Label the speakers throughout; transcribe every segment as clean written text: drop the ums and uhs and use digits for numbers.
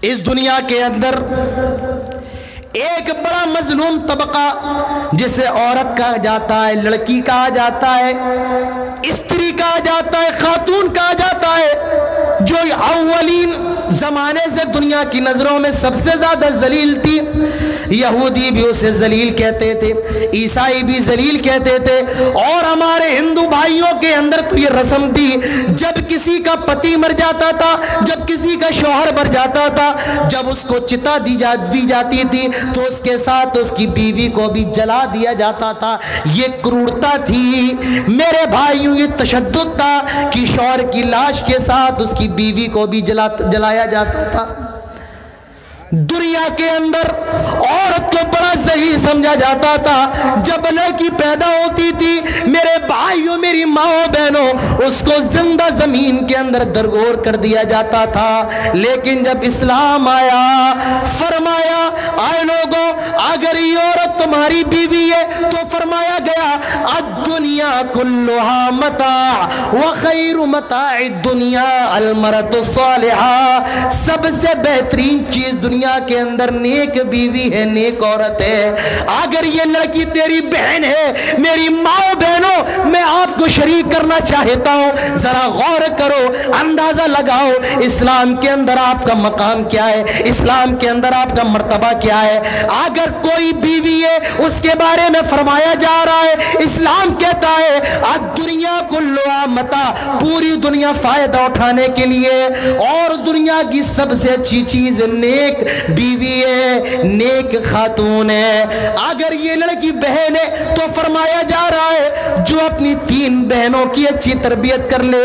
Speaker 1: اس دنیا کے اندر ایک بڑا مظلوم طبقہ جسے عورت کہا جاتا ہے، لڑکی کہا جاتا ہے، استری کہا جاتا ہے، خاتون کہا جاتا ہے، جو اولین زمانے سے دنیا کی نظروں میں سب سے زیادہ ذلیل تھی۔ یہودی بھی اسے ذلیل کہتے تھے، عیسائی بھی ذلیل کہتے تھے، اور ہمارے ہندو بھائیوں کے اندر تو یہ رسم تھی، جب کسی کا پتی مر جاتا تھا، جب کسی کا شوہر مر جاتا تھا، جب اس کو چتا دی جاتی تھی تو اس کے ساتھ اس کی بیوی کو بھی جلا دیا جاتا تھا۔ یہ کرورتا تھی میرے بھائیوں، یہ تشدد تھا کہ شوہر کی لاش کے ساتھ اس کی بیوی کو بھی جلایا جاتا تھا۔ دنیا کے اندر عورت کو بڑا صحیح سمجھا جاتا تھا۔ جب لڑکی پیدا ہوتی تھی میرے بھائیوں، میری ماں بہنوں، اس کو زندہ زمین کے اندر درگور کر دیا جاتا تھا۔ لیکن جب اسلام آیا، فرمایا آئے لوگوں، اگر یہ عورت تمہاری بیوی ہے تو فرمایا گیا الدنیا کلھا متاع وخیر متاع الدنیا المرأۃ الصالحہ، سب سے بہترین چیز دنیا کے اندر نیک بیوی ہے، نیک عورت ہے۔ اگر یہ لڑکی تیری بہن ہے، میری ماں بہنوں، میں آپ کو شریک کرنا چاہتا ہوں، ذرا غور کرو، اندازہ لگاؤ اسلام کے اندر آپ کا مقام کیا ہے، اسلام کے اندر آپ کا مرتبہ کیا ہے۔ اگر کوئی بیوی ہے اس کے بارے میں فرمایا جا رہا ہے، اسلام کہتا ہے الدنیا کلھا متاع، پوری دنیا فائدہ اٹھانے کے لیے، اور دنیا کی سب سے اچھی چیز نیک بیوی ہے، نیک خاتون ہے۔ اگر یہ لڑکی بہن ہے تو فرمایا جا رہا ہے جو اپنی 3 بہنوں کی اچھی تربیت کر لے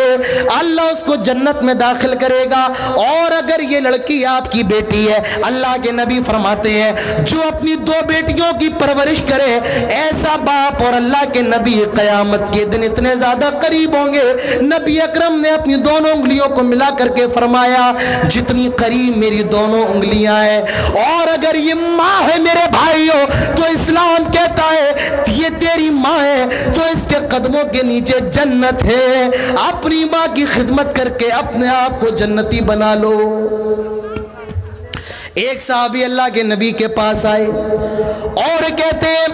Speaker 1: اللہ اس کو جنت میں داخل کرے گا۔ اور اگر یہ لڑکی آپ کی بیٹی ہے، اللہ کے نبی فرماتے ہیں جو اپنی 2 بیٹیوں کی پرورش کرے، ایسا باپ اور اللہ کے نبی قیامت کے دن اتنے زیادہ قریب ہوں گے۔ نبی اکرم نے اپنی دونوں انگلیوں کو ملا کر کے فرمایا جتنی قریب میری دونوں انگلیاں ہیں۔ اور اگر یہ ماں ہے میرے بھائیوں تو اسلام کہتا ہے یہ تیری ماں ہے تو اس کے قدموں کے نیچے جنت ہے۔ اپنی ماں کی خدمت کر کے اپنے آپ کو جنتی بنا لو۔ ایک صحابی اللہ کے نبی کے پاس آئے اور کہتے ہیں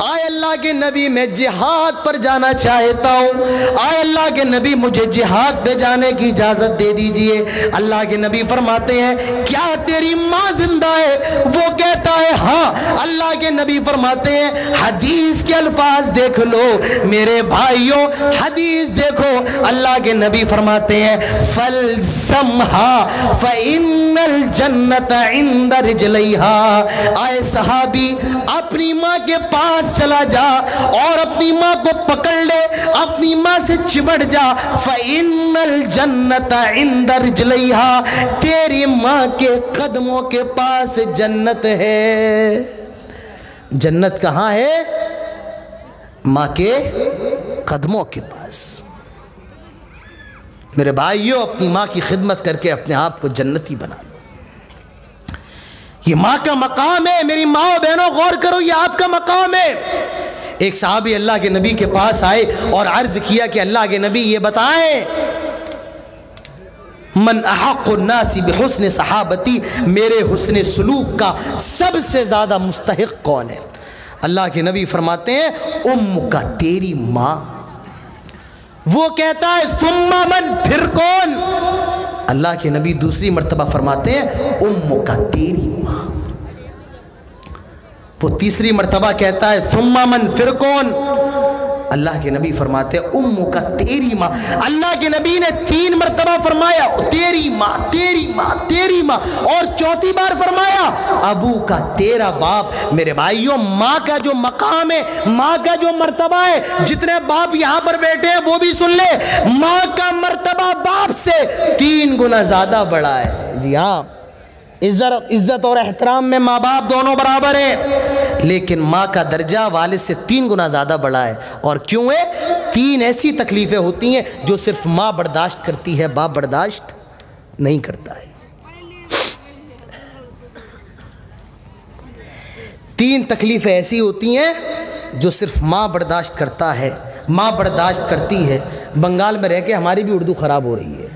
Speaker 1: آئے اللہ کے نبی میں جہاد پر جانا چاہتا ہوں، آئے اللہ کے نبی مجھے جہاد پہ جانے کی اجازت دے دیجئے۔ اللہ کے نبی فرماتے ہیں کیا تیری ماں زندہ ہے؟ وہ کہتا ہے ہاں۔ اللہ کے نبی فرماتے ہیں حدیث کے الفاظ دیکھ لو میرے بھائیوں، حدیث دیکھو۔ اللہ کے نبی فرماتے ہیں فَلْزَمْهَا فَإِنَّ الْجَنَّةَ عند رجلیہا۔ آئے صحابی اپنی ماں کے پاس چلا جا اور اپنی ماں کو پکڑ لے، اپنی ماں سے چمٹ جا۔ فَإِنَّ الْجَنَّةَ عند رجلیہا، تیری ماں کے قدموں کے پاس جنت ہے۔ جنت کہاں ہے؟ ماں کے قدموں کے پاس۔ میرے بھائیوں اپنی ماں کی خدمت کر کے اپنے آپ کو جنتی بنا لو۔ یہ ماں کا مقام ہے۔ میری ماں و بہنوں غور کرو، یہ آپ کا مقام ہے۔ ایک صحابی اللہ کے نبی کے پاس آئے اور عرض کیا کہ اللہ کے نبی یہ بتائیں من احق الناس بحسن صحابتی، میرے حسن سلوک کا سب سے زیادہ مستحق کون ہے؟ اللہ کے نبی فرماتے ہیں ام کا، تیری ماں۔ وہ کہتا ہے ثم من، پھر کون؟ اللہ کے نبی دوسری مرتبہ فرماتے ہیں ام کا، تیری ماں۔ وہ تیسری مرتبہ کہتا ہے ثم من، پھر کون؟ اللہ کے نبی فرماتے ہیں ام کا، تیری ماں۔ اللہ کے نبی نے 3 مرتبہ فرمایا تیری ماں، تیری ماں، تیری ماں، اور چوتھی بار فرمایا ابو کا، تیرا باپ۔ میرے بھائیوں ماں کا جو مقام ہے، ماں کا جو مرتبہ ہے، جتنے باپ یہاں پر بیٹھے ہیں وہ بھی سن لے، ماں کا مرتبہ باپ سے 3 گنا زیادہ بڑا ہے۔ جی ہاں، عزت اور احترام میں ماں باپ دونوں برابر ہیں، لیکن ماں کا درجہ والد سے 3 گنا زیادہ بڑا ہے۔ اور کیوں ہے؟ 3 ایسی تکلیفیں ہوتی ہیں جو صرف ماں برداشت کرتی ہے، باپ برداشت نہیں کرتا ہے۔ 3 تکلیفیں ایسی ہوتی ہیں جو صرف ماں برداشت کرتا ہے، ماں برداشت کرتی ہے۔ بنگال میں رہ کے ہماری بھی اردو خراب ہو رہی ہے،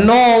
Speaker 1: 9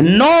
Speaker 1: 9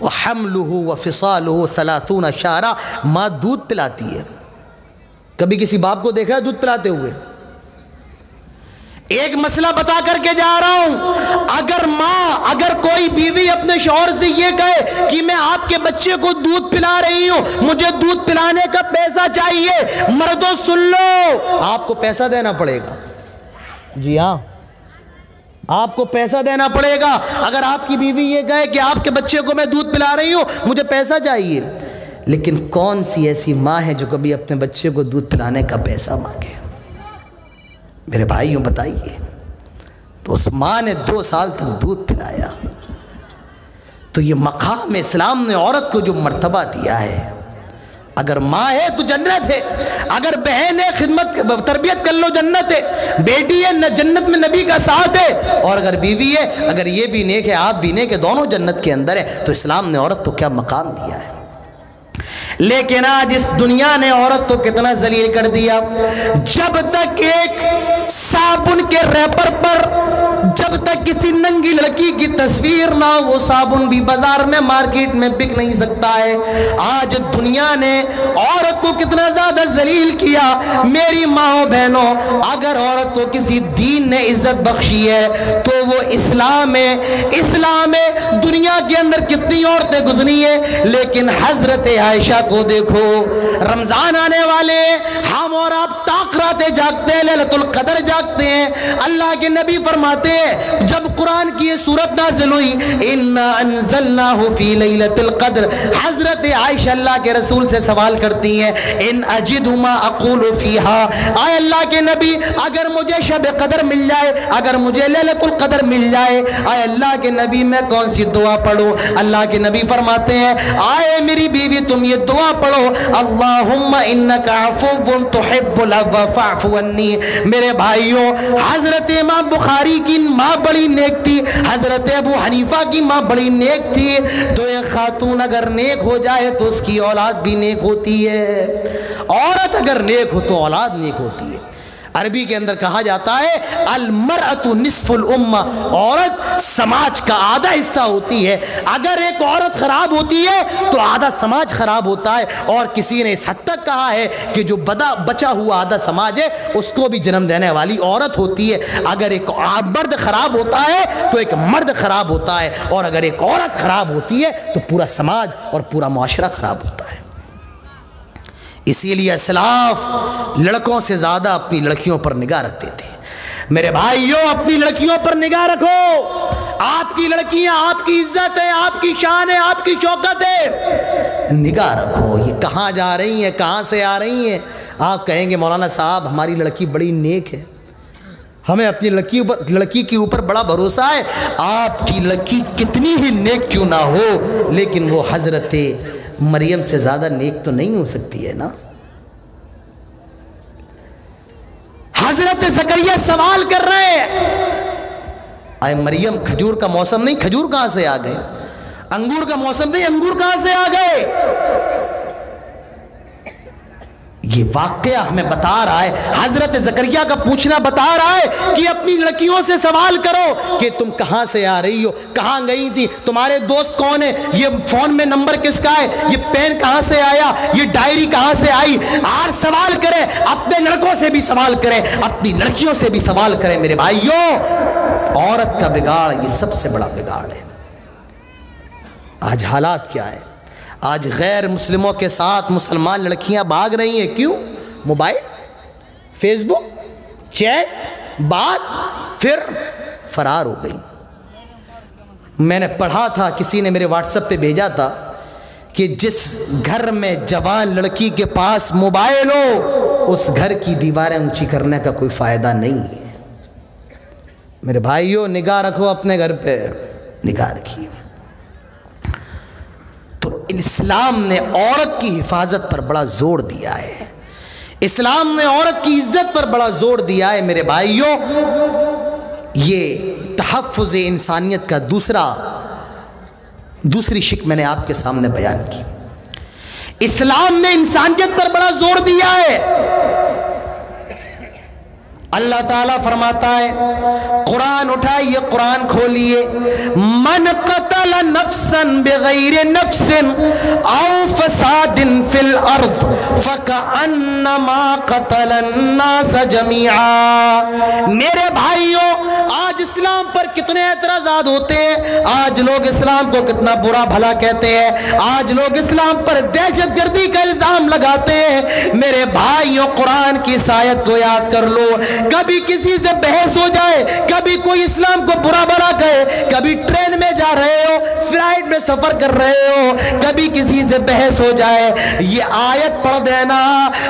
Speaker 1: وحملہ وفصالہ 30 شہرا، ماں دودھ پلاتی ہے۔ کبھی کسی باپ کو دیکھا ہے دودھ پلاتے ہوئے؟ ایک مسئلہ بتا کر کے جا رہا ہوں، اگر کوئی بیوی اپنے شوہر سے یہ کہے کہ میں آپ کے بچے کو دودھ پلا رہی ہوں، مجھے دودھ پلانے کا پیسہ چاہیے، مردوں سن لو، آپ کو پیسہ دینا پڑے گا۔ جی ہاں، آپ کو پیسہ دینا پڑے گا۔ اگر آپ کی بیوی یہ کہے کہ آپ کے بچے کو میں دودھ پلا رہی ہوں، مجھے پیسہ چاہیے، لیکن کون سی ایسی ماں ہے جو کبھی اپنے بچے کو دودھ پلانے کا پیسہ مانگے؟ میرے بھائیوں بتائیے۔ تو اس ماں نے 2 سال تک دودھ پلایا۔ تو یہ مقام اسلام نے عورت کو جو مرتبہ دیا ہے، اگر ماں ہے تو جنت ہے، اگر بہن ہے خدمت تربیت کر لو جنت ہے، بیٹی ہے جنت میں نبی کا ساتھ ہے، اور اگر بیوی ہے، اگر یہ بھی نیک ہے آپ بھی نیک ہے، دونوں جنت کے اندر ہے۔ تو اسلام نے عورت کو کیا مقام دیا ہے۔ لیکن آج اس دنیا نے عورت کو کتنا ذلیل کر دیا۔ جب تک ایک صابن کے ریپر پر جب تک کسی ننگی لڑکی کی تصویر نہ ہو، وہ صابن بھی بازار میں مارکیٹ میں بک نہیں سکتا ہے۔ آج دنیا نے عورت کو کتنا زیادہ ذلیل کیا۔ میری ماں بہنوں، اگر عورت کو کسی دین نے عزت بخشی ہے تو وہ اسلام ہے۔ اسلام ہے۔ دنیا کے اندر کتنی عورتیں گزری ہیں، لیکن حضرت عائشہ کو دیکھو، رمضان آنے والے ہم اور آپ تاخراتیں جاگتے ہیں، لیلۃ القدر جاگتے ہیں۔ اللہ کے نبی فرماتے ہیں جب قرآن کی یہ سورت نازل ہوئی، اِنَّا أَنزَلْنَاهُ فِي لَيْلَةِ الْقَدْرِ، حضرت عائشہ اللہ کے رسول سے سوال کرتی ہیں، اِنْ أَجِدُ مَا أَقُولُ فِيهَا، آئے اللہ کے نبی اگر مجھے شب قدر مل جائے، اگر مجھے لیلۃ القدر مل جائے، آئے اللہ کے نبی میں کون سی دعا پڑھوں؟ اللہ کے نبی فرماتے ہیں، آئے میری بیوی تم یہ دعا پڑھو، اللہم انک عفو تحب العفو فاعف عنی۔ میرے بھائیوں، حضرت امام بخاری کی ماں بڑی نیک تھی، حضرت ابو حنیفہ کی ماں بڑی نیک تھی۔ تو ایک خاتون اگر نیک ہو جائے تو اس کی اولاد بھی نیک ہوتی ہے۔ عورت اگر نیک ہو تو اولاد نیک ہوتی ہے۔ عربی کے اندر کہا جاتا ہے المرأة نصف الامہ، عورت سماج کا آدھا حصہ ہوتی ہے۔ اگر ایک عورت خراب ہوتی ہے تو آدھا سماج خراب ہوتا ہے، اور کسی نے اس حد تک کہا ہے کہ جو بچا ہوا آدھا سماج ہے اس کو بھی جنم دینے والی عورت ہوتی ہے۔ اگر ایک مرد خراب ہوتا ہے تو ایک مرد خراب ہوتا ہے، اور اگر ایک عورت خراب ہوتی ہے تو پورا سماج اور پورا معاشرہ خراب ہوتا ہے۔ اسی لیے اسلاف لڑکوں سے زیادہ اپنی لڑکیوں پر نگاہ رکھتے تھے۔ میرے بھائیوں، اپنی لڑکیوں پر نگاہ رکھو۔ آپ کی لڑکیاں آپ کی عزت ہے، آپ کی شان ہے، آپ کی شوکت ہے۔ نگاہ رکھو یہ کہاں جا رہی ہیں، کہاں سے آ رہی ہیں۔ آپ کہیں گے مولانا صاحب ہماری لڑکی بڑی نیک ہے، ہمیں اپنی لڑکی کے اوپر بڑا بھروسہ ہے۔ آپ کی لڑکی کتنی ہی نیک کیوں نہ ہو، لیکن وہ حضرت مریم سے زیادہ نیک تو نہیں ہو سکتی ہے نا۔ حضرت زکریا سوال کر رہے ہیں، اے مریم کھجور کا موسم نہیں، کھجور کہاں سے آ گئے؟ انگور کا موسم نہیں، انگور کہاں سے آ گئے؟ یہ واقعہ ہمیں بتا رہا ہے، حضرت زکریا کا پوچھنا بتا رہا ہے کہ اپنی لڑکیوں سے سوال کرو کہ تم کہاں سے آ رہی ہو، کہاں گئی تھی، تمہارے دوست کون ہیں، یہ فون میں نمبر کس کا ہے، یہ پین کہاں سے آیا، یہ ڈائری کہاں سے آئی۔ اور سوال کریں، اپنے لڑکوں سے بھی سوال کریں، اپنی لڑکیوں سے بھی سوال کریں۔ میرے بھائیوں، عورت کا بگاڑ یہ سب سے بڑا بگاڑ ہے۔ آج حالات کیا ہے؟ آج غیر مسلموں کے ساتھ مسلمان لڑکیاں بھاگ رہی ہیں، کیوں؟ موبائل، فیس بک، چیٹ، بات، پھر فرار ہو گئی۔ میں نے پڑھا تھا، کسی نے میرے واٹس ایپ پہ بھیجا تھا کہ جس گھر میں جوان لڑکی کے پاس موبائل ہو اس گھر کی دیواریں اونچی کرنے کا کوئی فائدہ نہیں ہے۔ میرے بھائیوں، نگاہ رکھو اپنے گھر پہ، نگاہ رکھیے۔ تو اسلام نے عورت کی حفاظت پر بڑا زور دیا ہے، اسلام نے عورت کی عزت پر بڑا زور دیا ہے۔ میرے بھائیوں، یہ تحفظ انسانیت کا دوسری شق میں نے آپ کے سامنے بیان کی۔ اسلام نے انسانیت پر بڑا زور دیا ہے۔ اللہ تعالیٰ فرماتا ہے، قرآن اٹھائیے، قرآن کھولیے، من قتل قتل نفسا بغیر نفس او فساد فی الارض فکأنما قتل الناس جميعا. میرے بھائیوں، آج اسلام پر کتنے اعتراضات ہوتے ہیں، آج لوگ اسلام کو کتنا برا بھلا کہتے ہیں، آج لوگ اسلام پر دہشت گردی کا الزام لگاتے ہیں. میرے بھائیوں، قرآن کی اس آیت کو یاد کر لو. کبھی کسی سے بحث ہو جائے، کبھی کوئی اسلام کو برا بھلا کہے، کبھی ٹرین میں جا رہے ہو، فلائٹ میں سفر کر رہے ہو، کبھی کسی سے بحث ہو جائے، یہ آیت پڑھ دینا.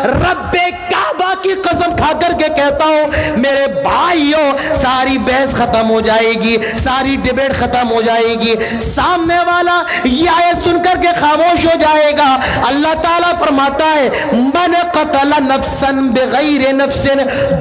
Speaker 1: رب کعبہ کی قسم کھا کر کے کہتا ہوں میرے بھائیوں، ساری بحث ختم ہو جائے گی، ساری ڈیبیٹ ختم ہو جائے گی. سامنے والا یہ آیت سن کر کے خاموش ہو جائے گا. اللہ تعالیٰ فرماتا ہے من قتل نفسا بغیر نفس،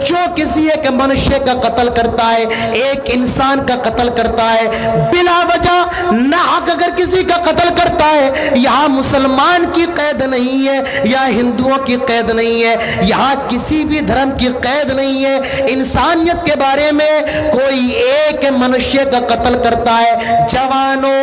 Speaker 1: جو کسی ایک منشے کا قتل کرتا ہے، ایک انسان کا قتل کرتا ہے بلا وجہ ناحق، اگر کسی کا قتل کرتا ہے، یہاں مسلمان کی قید نہیں ہے یا ہندوؤں کی قید نہیں ہے، یہاں کسی بھی دھرم کی قید نہیں ہے. انسانیت کے بارے میں کوئی ایک منشے کا قتل کرتا ہے، جوانوں،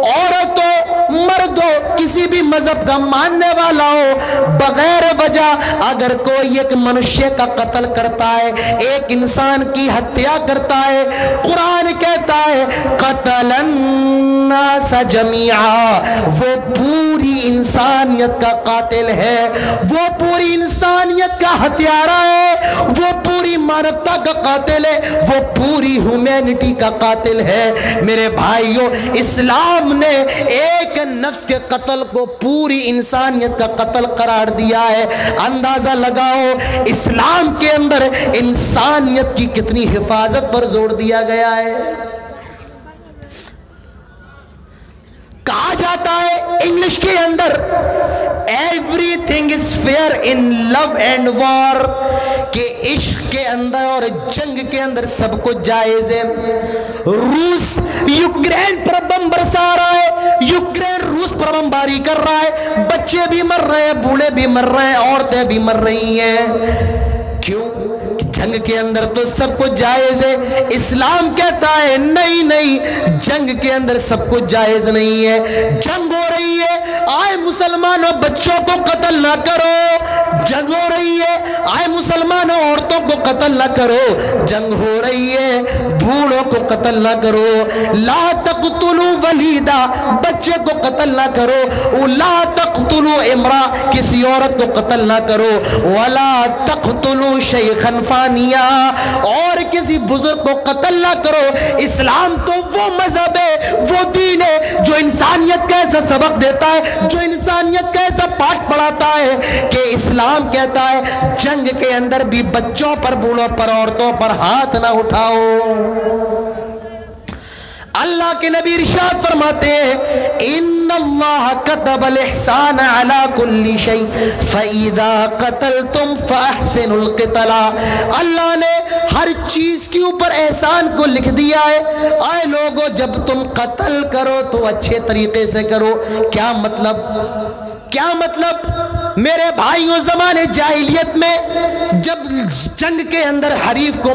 Speaker 1: عورتوں، مردوں، کسی بھی مذہب کا ماننے والا ہو، بغیر وجہ اگر کوئی ایک منشے کا قتل کرتا ہے، ایک انسان کی ہتیا کرتا ہے، قرآن کہتا ہے قتل الناس جميعا، وہ پوری انسانیت کا قاتل ہے، وہ پوری انسانیت کا ہتھیارہ ہے، وہ پوری مانوتا کا قاتل ہے، وہ پوری ہیومینٹی کا قاتل ہے. میرے بھائیوں، اسلام نے ایک نفس کے قتل کو پوری انسانیت کا قتل قرار دیا ہے. اندازہ لگاؤ اسلام کے اندر انسانیت کی کتنی حفاظت پر زور دیا گیا ہے. کہا جاتا ہے انگلش کے اندر everything is fair in love and war، کہ عشق کے اندر اور جنگ کے اندر سب کچھ جائز ہے. روس یوکرین پر بم برسا رہا ہے، یوکرین روس پر بمباری کر رہا ہے، بچے بھی مر رہے ہیں، بوڑھے بھی مر رہے ہیں، عورتیں بھی مر رہی ہیں. کیوں؟ جنگ کے اندر تو سب کچھ جائز ہے. اسلام کہتا ہے نہیں نہیں، جنگ کے اندر سب کچھ جائز نہیں ہے. جنگ ہو رہی ہے، آئے مسلمانوں بچوں کو قتل نہ کرو. جنگ ہو رہی ہے، آئے مسلمانوں عورتوں کو قتل نہ کرو. جنگ ہو رہی ہے، بوڑھوں کو قتل نہ کرو. لا تقتلوا ولیدا، بچے کو قتل نہ کرو. لا تقتلوا امرا، کسی عورت کو قتل نہ کرو. ولا تقتلوا شیخا فانیا، اور کسی بزرگ کو قتل نہ کرو. اسلام تو وہ مذہب ہے، وہ دین ہے جو انسانیت کا ایسا سبق دیتا ہے، جو انسانیت کا ایسا پاٹ پڑھاتا ہے کہ اسلام کہتا ہے جنگ کے اندر بھی بچوں پر، بوڑھوں پر، عورتوں پر ہاتھ نہ اٹھاؤ. اللہ کے نبی ارشاد فرماتے ہیں ان اللہ کتب الاحسان علی کل شیء فاذا قتلتم فاحسنوا القتل. اللہ نے ہر چیز کے اوپر احسان کو لکھ دیا ہے. اے لوگو، جب تم قتل کرو تو اچھے طریقے سے کرو. کیا مطلب؟ کیا مطلب؟ میرے بھائیوں، زمانے جاہلیت میں جب جنگ کے اندر حریف کو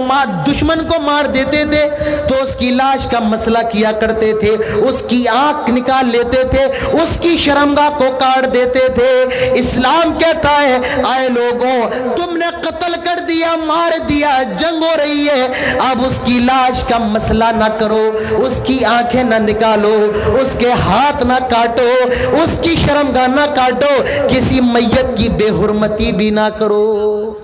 Speaker 1: دشمن کو مار دیتے تھے تو اس کی لاش کا مسئلہ کیا کرتے تھے، اس کی آنکھ نکال لیتے تھے، اس کی شرمگاہ کو کاٹ دیتے تھے. اسلام کہتا ہے اے لوگوں، تم نے قتل کر دیا، مار دیا، جنگ ہو رہی ہے، اب اس کی لاش کا مسئلہ نہ کرو، اس کی آنکھیں نہ نکالو، اس کے ہاتھ نہ کاٹو، اس کی شرمگاہ نہ کاٹو، کسی میت کی بے حرمتی بھی نہ کرو.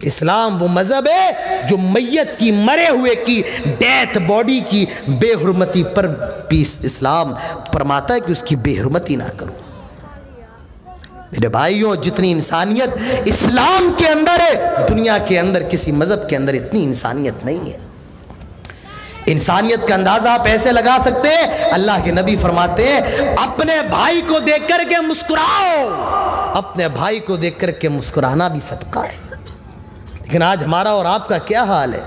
Speaker 1: اسلام وہ مذہب ہے جو میت کی، مرے ہوئے کی، ڈیتھ باڈی کی بے حرمتی پر بھی اسلام فرماتا ہے کہ اس کی بے حرمتی نہ کرو. میرے بھائیوں، جتنی انسانیت اسلام کے اندر ہے، دنیا کے اندر کسی مذہب کے اندر اتنی انسانیت نہیں ہے. انسانیت کا اندازہ آپ ایسے لگا سکتے ہیں، اللہ کے نبی فرماتے ہیں اپنے بھائی کو دیکھ کر کے مسکراؤ. اپنے بھائی کو دیکھ کر کے مسکرانا بھی صدقہ ہے. لیکن آج ہمارا اور آپ کا کیا حال ہے؟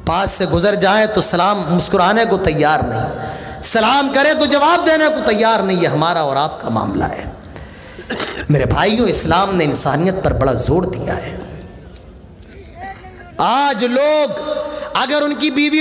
Speaker 1: پاس سے گزر جائیں تو سلام مسکرانے کو تیار نہیں، سلام کرے تو جواب دینے کو تیار نہیں. ہے ہمارا اور آپ کا معاملہ ہے. میرے بھائیوں، اسلام نے انسانیت پر بڑا زور دیا ہے. آج لوگ اگر ان کی بیوی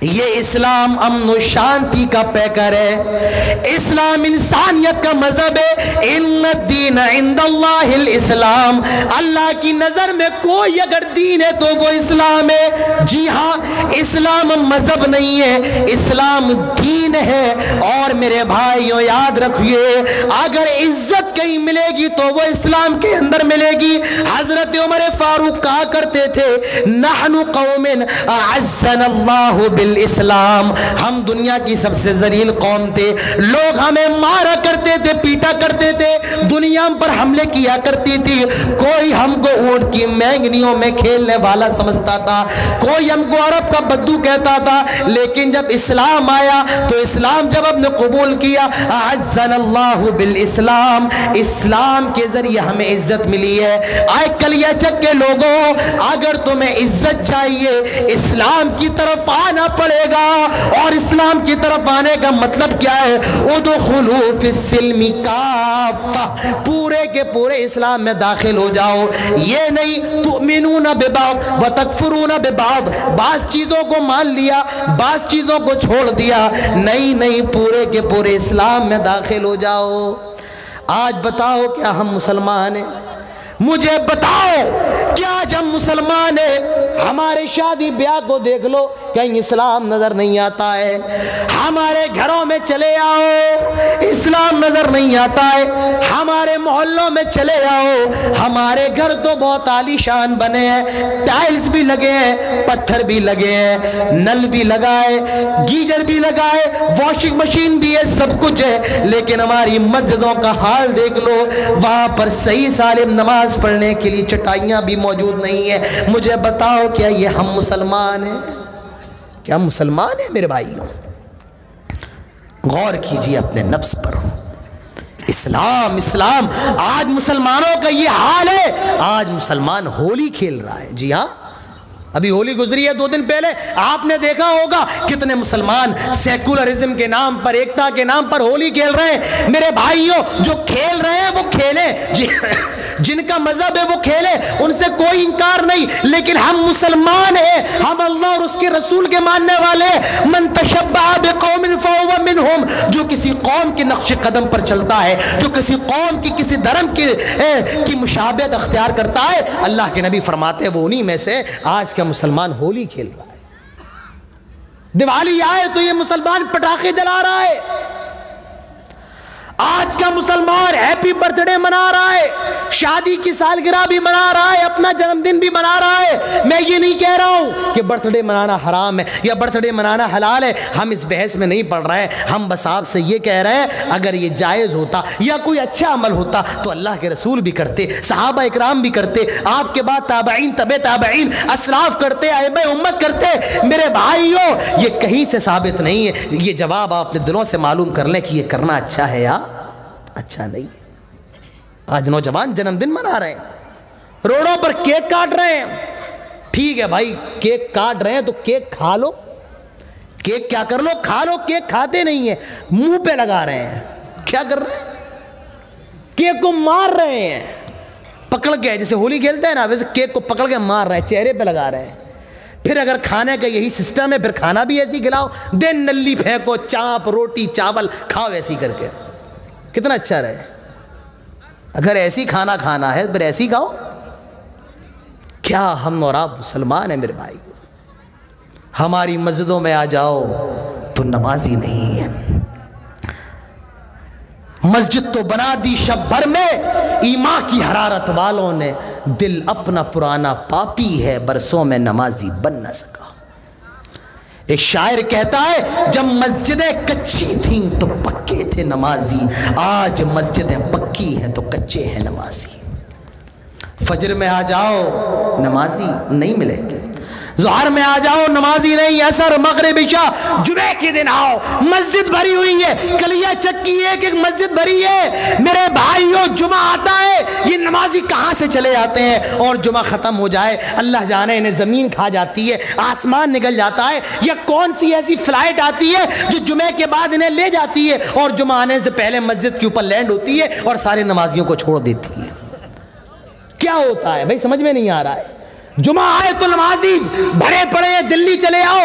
Speaker 1: یہ اسلام امن و شانتی کا پیکر ہے، اسلام انسانیت کا مذہب ہے۔ ان الدین عند اللہ الاسلام، اللہ کی نظر میں کوئی اگر دین ہے تو وہ اسلام ہے۔ جی ہاں، اسلام مذہب نہیں ہے، اسلام دین ہے۔ اور میرے بھائیوں یاد رکھیے، اگر عزت کہیں ملے گی تو وہ اسلام کے اندر ملے گی۔ حضرت عمر فاروق کہا کرتے تھے، نحن قوم اعزنا اللہ بالاسلام، ہم دنیا کی سب سے ذلیل قوم تھے، لوگ ہمیں مارا کرتے تھے، پیٹا کرتے تھے، دنیا پر حملے کیا کرتی تھی، کوئی ہم کو اونٹ کی مینگنیوں میں کھیلنے والا سمجھتا تھا، کوئی ہم کو عرب کا بدو کہتا تھا، لیکن جب اسلام آیا تو اسلام جب ہم نے قبول کیا، اعزنا اللہ بالاسلام، اسلام کے ذریعے ہمیں عزت ملی ہے۔ آئے کلیہ چک کے لوگوں، اگر تمہیں عزت چاہیے اسلام کی طرف آنا پڑے گا، اور اسلام کی طرف آنے کا مطلب کیا ہے؟ ادخلوا فی السلم کافہ، پورے کے پورے اسلام میں داخل ہو جاؤ۔ یہ نہیں تؤمنون ببعض وتکفرون ببعض، بعض چیزوں کو مان لیا بعض چیزوں کو چھوڑ دیا، نہیں، پورے کے پورے اسلام میں داخل ہو جاؤ۔ آج بتاؤ کیا ہم مسلمان ہیں؟ مجھے بتاؤ کیا آج ہم مسلمان ہیں؟ ہمارے شادی بیاہ کو دیکھ لو، کہیں اسلام نظر نہیں آتا ہے۔ ہمارے گھروں میں چلے آؤ، اسلام نظر نہیں آتا ہے۔ ہمارے محلوں میں چلے آؤ، ہمارے گھر تو بہت عالی شان بنے ہیں، ٹائلز بھی لگے ہیں، پتھر بھی لگے ہیں، نل بھی لگائے، گیزر بھی لگائے، واشنگ مشین بھی ہے، سب کچھ ہے، لیکن ہماری مسجدوں کا حال دیکھ لو، وہاں پر صحیح سالم نماز پڑھنے کے لیے چٹائیاں بھی موجود نہیں ہیں۔ مجھے بتاؤ کیا یہ ہم مسلمان ہیں؟ کیا ہم مسلمان ہیں میرے بھائیوں؟ غور کیجئے اپنے نفس پر۔ اسلام آج مسلمانوں کا یہ حال ہے۔ آج مسلمان ہولی کھیل رہا ہے، جی ہاں، ابھی ہولی گزری ہے 2 دن پہلے، آپ نے دیکھا ہوگا کتنے مسلمان سیکولرزم کے نام پر، ایکتا کے نام پر ہولی کھیل رہے ہیں۔ میرے بھائیوں، جو کھیل رہے ہیں وہ کھیلیں، جن کا مذہب ہے وہ کھیلیں، ان سے کوئی انکار نہیں، لیکن ہم مسلمان ہیں، ہم اللہ اور اس کے رسول کے ماننے والے۔ من تشبہ بقوم فہو منہم، جو کسی قوم کے نقش قدم پر چلتا ہے، جو کسی قوم کی کسی دھرم کی مشابہت اختیار کرتا ہے، اللہ کے نبی فرماتے ہیں وہ انہی میں سے۔ آج کا مسلمان ہولی کھیل رہا ہے، دیوالی آئے تو یہ مسلمان پٹاخے جلا رہا ہے، آج کا مسلمان ہیپی برتھ ڈے منا رہا ہے، شادی کی سالگرہ بھی منا رہا ہے، اپنا جنم دن بھی منا رہا ہے۔ میں یہ نہیں کہہ رہا ہوں کہ برتھ ڈے منانا حرام ہے یا برتھ ڈے منانا حلال ہے، ہم اس بحث میں نہیں پڑھ رہے ہیں، ہم بس آپ سے یہ کہہ رہے ہیں اگر یہ جائز ہوتا یا کوئی اچھا عمل ہوتا تو اللہ کے رسول بھی کرتے، صحابہ اکرام بھی کرتے، آپ کے بعد تابعین، تبع تابعین، اسلاف کرتے، ائمہ امت کرتے۔ میرے بھائیوں، یہ کہیں سے ثابت نہیں ہے، یہ جواب آپ اپنے دلوں سے معلوم کر لیں کہ یہ کرنا اچھا ہے یا اچھا نہیں۔ آج نوجوان جنم دن منا رہے ہیں، روڈوں پر کیک کاٹ رہے ہیں۔ ٹھیک ہے بھائی، کیک کاٹ رہے ہیں تو کیک کھا لو، کیک کیا کر لو، کھا لو۔ کیک کھاتے نہیں ہیں، منہ پہ لگا رہے ہیں۔ کیا کر رہے ہیں؟ کیک کو مار رہے ہیں، پکڑ کے، جیسے ہولی کھیلتے ہیں نا ویسے کیک کو پکڑ کے مار رہے ہیں، چہرے پہ لگا رہے ہیں۔ پھر اگر کھانے کا یہی سسٹم ہے، پھر کھانا بھی ایسی کھلاؤ، دن نلی پھینکو، چاپ روٹی چاول کھاؤ ایسی کر کے، کتنا اچھا رہے۔ اگر ایسی کھانا کھانا ہے پھر ایسی کھاؤ۔ کیا ہم اور آپ مسلمان ہیں میرے بھائی؟ ہماری مسجدوں میں آ جاؤ تو نمازی نہیں ہے۔ مسجد تو بنا دی شب بھر میں، ایمان کی حرارت والوں نے، دل اپنا پرانا پاپی ہے، برسوں میں نمازی بن نہ سکا۔ ایک شاعر کہتا ہے جب مسجدیں کچی تھیں تو پکے تھے نمازی، آج مسجدیں پکی ہیں تو کچے ہیں نمازی۔ فجر میں آ جاؤ نمازی نہیں ملیں گے، ظہر میں آ جاؤ نمازی نہیں، عصر مغرب عشاء جمعے کے دن آؤ مسجد بھری ہوئی ہے، کلیہ چک کی ایک مسجد بھری ہے۔ میرے بھائیوں، جمعہ آتا ہے یہ نمازی کہاں سے چلے آتے ہیں، اور جمعہ ختم ہو جائے اللہ جانے انہیں زمین کھا جاتی ہے، آسمان نگل جاتا ہے، یا کون سی ایسی فلائٹ آتی ہے جو جمعے کے بعد انہیں لے جاتی ہے اور جمعہ آنے سے پہلے مسجد کے اوپر لینڈ ہوتی ہے اور سارے نمازیوں کو چھوڑ دیتی ہے۔ کیا ہوتا ہے بھائی، سمجھ میں نہیں آ رہا ہے۔ جمعہ آئے تو نمازی بھرے پڑے ہیں، دلی چلے آؤ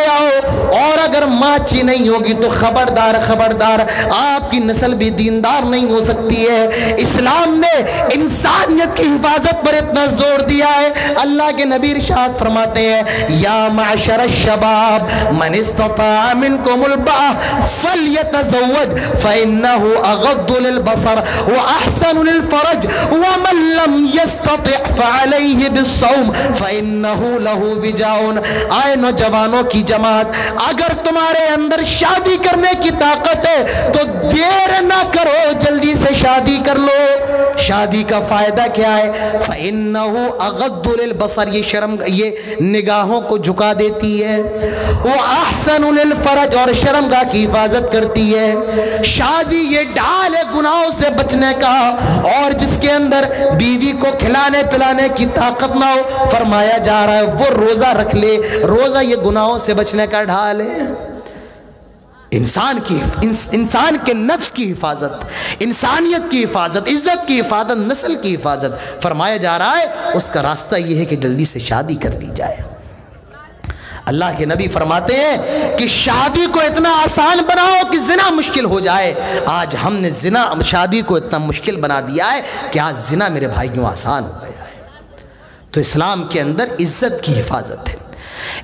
Speaker 1: کے آؤ, اور اگر ماں اچھی نہیں ہوگی تو خبردار خبردار آپ کی نسل بھی دیندار نہیں ہو سکتی ہے. اسلام نے انسانیت کی حفاظت پر اتنا زور دیا ہے. اللہ کے نبی ارشاد فرماتے ہیں, یا معشر الشباب من استطاع منکم الباء فلیتزوج فإنه اغض للبصر واحسن للفرج ومن لم يستطع فعليه بالصوم فإنه له وجاء. آئے نوجوانوں کی جماعت, اگر تمہارے اندر شادی کرنے کی طاقت ہے تو دیر نہ کرو, جلدی سے شادی کر لو. شادی کا فائدہ کیا ہے؟ فَإِنَّهُ أَغَضُّ لِلْبَصَرِ, یہ شرم, یہ نگاہوں کو جھکا دیتی ہے. وَأَحْسَنُ لِلْفَرَجِ, اور شرمگاہ کی حفاظت کرتی ہے. شادی یہ ڈھال ہے گناہوں سے بچنے کا, اور جس کے اندر بیوی کو کھلانے پلانے کی طاقت نہ ہو, فرمایا جا رہا ہے وہ روزہ رکھ لے. روزہ یہ گناہوں سے بچنے کا ڈھال ہے. انسان کے نفس کی حفاظت, انسانیت کی حفاظت, عزت کی حفاظت, نسل کی حفاظت. فرمایا جا رہا ہے اس کا راستہ یہ ہے کہ جلدی سے شادی کر لی جائے. اللہ کے نبی فرماتے ہیں کہ شادی کو اتنا آسان بناؤ کہ زنا مشکل ہو جائے. آج ہم نے شادی کو اتنا مشکل بنا دیا ہے کہ آج زنا میرے بھائیوں آسان ہو گیا ہے. تو اسلام کے اندر عزت کی حفاظت ہے,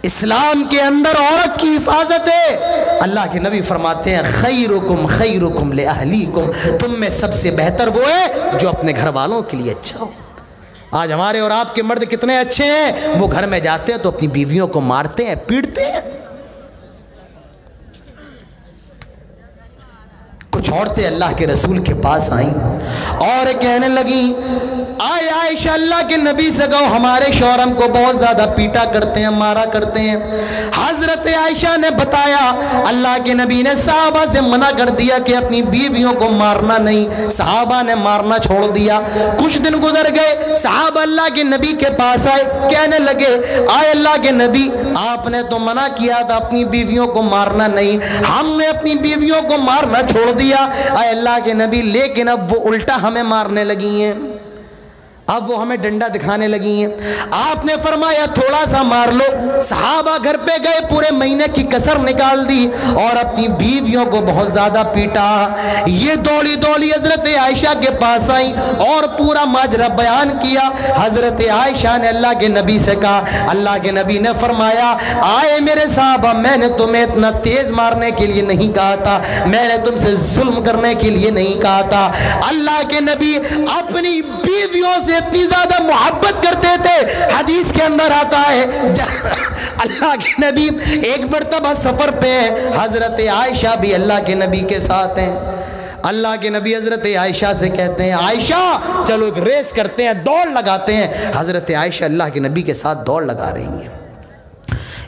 Speaker 1: اسلام کے اندر عورت کی حفاظت ہے. اللہ کے نبی فرماتے ہیں خیرکم خیرکم لأہلیکم, تم میں سب سے بہتر وہ ہے جو اپنے گھر والوں کے لیے اچھا ہو. آج ہمارے اور آپ کے مرد کتنے اچھے ہیں, وہ گھر میں جاتے ہیں تو اپنی بیویوں کو مارتے ہیں, پیٹتے ہیں. کچھ عورتیں اللہ کے رسول کے پاس آئیں اور کہنے لگیں, آئے عائشہ اللہ کے نبی سے کہو ہمارے شوہر ہم کو بہت زیادہ پیٹا کرتے ہیں, مارا کرتے ہیں. حضرت عائشہ نے بتایا اللہ کے نبی نے صحابہ سے منع کر دیا کہ اپنی بیویوں کو مارنا نہیں. صحابہ نے مارنا چھوڑ دیا. کچھ دن گزر گئے, صحابہ اللہ کے نبی کے پاس آئے, کہنے لگے آئے اللہ کے نبی آپ نے تو منع کیا تھا اپنی بیویوں کو مارنا نہیں, ہم نے اپنی بیویوں کو مارنا چھوڑ دیا. اے اللہ کے نبی لیکن اب وہ الٹا ہمیں مارنے لگی ہیں, اب وہ ہمیں ڈنڈا دکھانے لگی ہیں. آپ نے فرمایا تھوڑا سا مار لو. صحابہ گھر پہ گئے, پورے مہینے کی کسر نکال دی اور اپنی بیویوں کو بہت زیادہ پیٹا. یہ دوڑی دوڑی حضرت عائشہ کے پاس آئی اور پورا ماجرا بیان کیا. حضرت عائشہ نے اللہ کے نبی سے کہا, اللہ کے نبی نے فرمایا آئے میرے صحابہ میں نے تمہیں اتنا تیز مارنے کے لیے نہیں کہا تھا, میں نے تم سے ظلم کرنے کے لیے نہیں کہا تھا. اللہ کے نبی اپنی بیویوں سے اتنی زیادہ محبت کرتے تھے. حدیث کے اندر آتا ہے اللہ کے نبی ایک مرتبہ سفر پہ ہیں, حضرت عائشہ بھی اللہ کے نبی کے ساتھ ہیں. اللہ کے نبی حضرت عائشہ سے کہتے ہیں عائشہ چلو ایک ریس کرتے ہیں, دوڑ لگاتے ہیں. حضرت عائشہ اللہ کے نبی کے ساتھ دوڑ لگا رہی ہیں.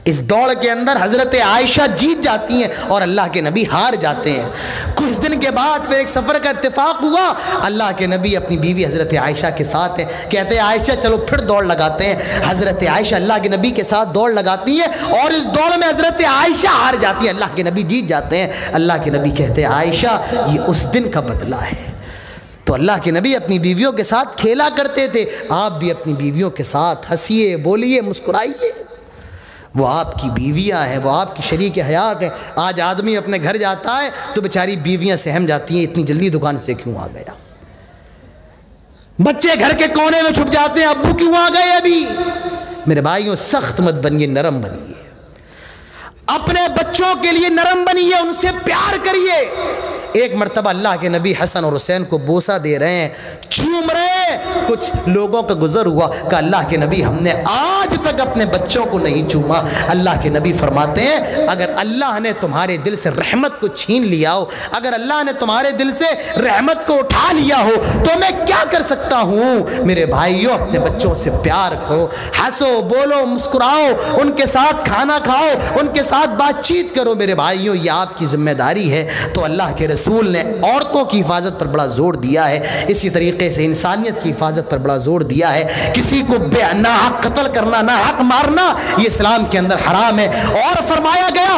Speaker 1: اس دوڑ کے اندر حضرت عائشہ جیت جاتی ہیں اور اللہ کے نبی ہار جاتے ہیں. کچھ دن کے بعد پھر ایک سفر کا اتفاق ہوا, اللہ کے نبی اپنی بیوی حضرت عائشہ کے ساتھ ہیں, کہتے ہیں عائشہ چلو پھر دوڑ لگاتے ہیں. حضرت عائشہ اللہ کے نبی کے ساتھ دوڑ لگاتی ہیں اور اس دوڑ میں حضرت عائشہ ہار جاتی ہیں, اللہ کے نبی جیت جاتے ہیں. اللہ کے نبی کہتے ہیں عائشہ یہ اس دن کا بدلہ ہے. تو اللہ کے نبی اپنی بیویوں کے ساتھ کھیلا کرتے تھے, آپ بھی اپنی بیویوں کے ساتھ ہنسیے, بولیے, مسکرائیے. وہ آپ کی بیویاں ہیں, وہ آپ کی شریک حیات ہیں. آج آدمی اپنے گھر جاتا ہے تو بیچاری بیویاں سہم جاتی ہیں اتنی جلدی دکان سے کیوں آ گیا. بچے گھر کے کونے میں چھپ جاتے ہیں, ابو کیوں آ گئے ابھی. میرے بھائیوں سخت مت بنیے, نرم بنیے. اپنے بچوں کے لیے نرم بنیے, ان سے پیار کریے. ایک مرتبہ اللہ کے نبی حسن اور حسین کو بوسہ دے رہے ہیں, چوم رہے ہیں. کچھ لوگوں کا گزر ہوا کہ اللہ کے نبی ہم نے آج تک اپنے بچوں کو نہیں چوما. اللہ کے نبی فرماتے ہیں اگر اللہ نے تمہارے دل سے رحمت کو چھین لیا ہو, اگر اللہ نے تمہارے دل سے رحمت کو اٹھا لیا ہو تو میں کیا کر سکتا ہوں. میرے بھائیوں اپنے بچوں سے پیار کرو, ہنسو, بولو, مسکراؤ, ان کے ساتھ کھانا کھاؤ, ان کے ساتھ بات چیت کرو. میرے بھائیوں یہ آپ کی ذمہ داری ہے. تو اللہ کے رسول نے عورتوں کی حفاظت پر بڑا زور دیا ہے, اسی طریقے سے انسانیت کی حفاظت پر بڑا زور دیا ہے. کسی کو ناحق قتل کرنا, ناحق مارنا یہ اسلام کے اندر حرام ہے. اور فرمایا گیا